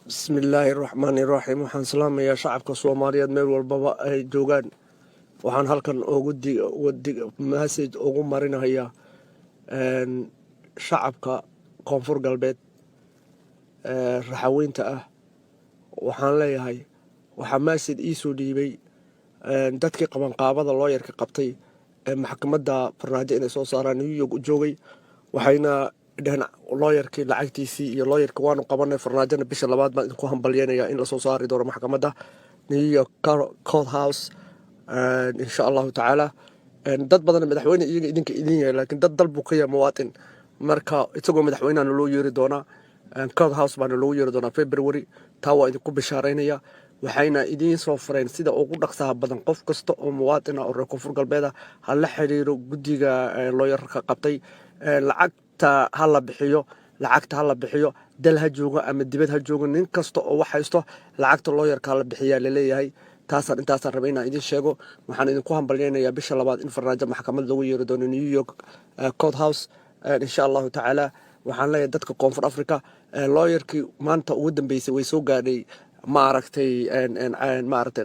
بسم الله الرحمن الرحيم waxaan salaamayaa shacabka Soomaaliyeed meel walba ay joogaan waxaan halkan message ugu marinayaa shacabka koonfur galbeed raxaweynta ah waxaan leeyahay waxa message ii soo dhiibay dadkii qabanqaabada looyarka qabtay maxkamadda farmaajo inay soo saaraan New York joogay waxayna dhahna looyarkii lacagtiisii iyo looyarka waanu qabanay farmaajana bisha labaad baan idinku hambalyeynaya in la soo saari doono maxkamadda New York Court House insha Allah taala dad badan madaxweyne iyaga idinka idin yahay laakiin dad dalbu ka yahay muwaadin marka isagoo madaxweynaha loo yeeri doona Court House baan loo yeeri doona February taa waa idinku bishaaraynaya waxayna idin soo fareen sida ugu dhaqsaha badan qof kasta oo muwaadin ah oo reer koonfur galbeed ah hal la xiriiro guddiga looyarka qabtay lacagta hala bixiyo dal ha joogo ama dibad ha joogo nin kasta oo wax haysto lacagta looyarka la bixiyaa la leeyahay intaasaan rabay inaan idin sheego waxaan idinku hambalyeynayaa bisha labaad in farmaajo maxkamad lagu yeeri doono New York Court House insha Allah taala waxaan leeyahay dadka koonfur Afrika looyarkii maanta ugu dambeysay way soo gaadhay maaragtay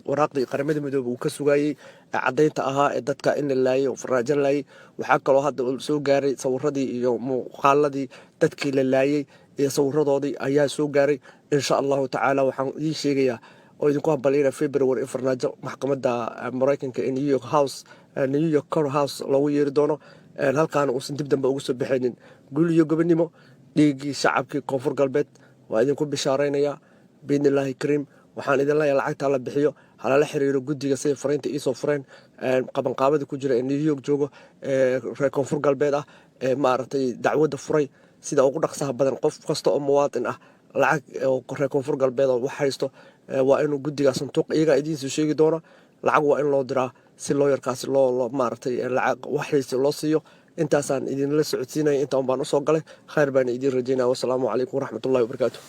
waraaqdii qaramada midoobay uu ka sugayay cadaynta ahaa ee dadka in la laayay oo farmaajo laayay waxaa kaloo hadda soo gaaray sawiradii iyo muuqaaladii dadkii la laayay iyo sawiradoodii ayaa soo gaaray insha Allah taala waxaan idin sheegayaa oo idinku hambalyeynaya February in farmaajo maxkamadda Mareykanka ee New York Court House lagu yeeri doono halkaan uusan dib dambe ugu soo bixinin gul iyo gobonimo dhiigii shacabkii koonfur galbeed waa idinku bishaaraynaya بإذن الله الكريم waxaan idin leeyahay lacagta la bixiyo hala xiriiro guddiga say fariinta ii soo fureen qabanqaabada ku jira New York joogo reer koonfur galbeed ah maaragtay dacwada furay sida ugu dhaqsaha badan qof kasta oo muwaadin ah lacag oo reer koonfur galbeed oo wax haysto waa inuu guddiga sanduuq iyaga idin soo sheegi doono lacag waa in loo diraa si looyarkaasi loo maaragtay lacag waxaysi loo siiyo intaasaan idin la socodsiinaya intaan baan u soo galay khayr baan idin rajaynaa wassalaamu calaykum waraxmatullaahi wabarakaatuh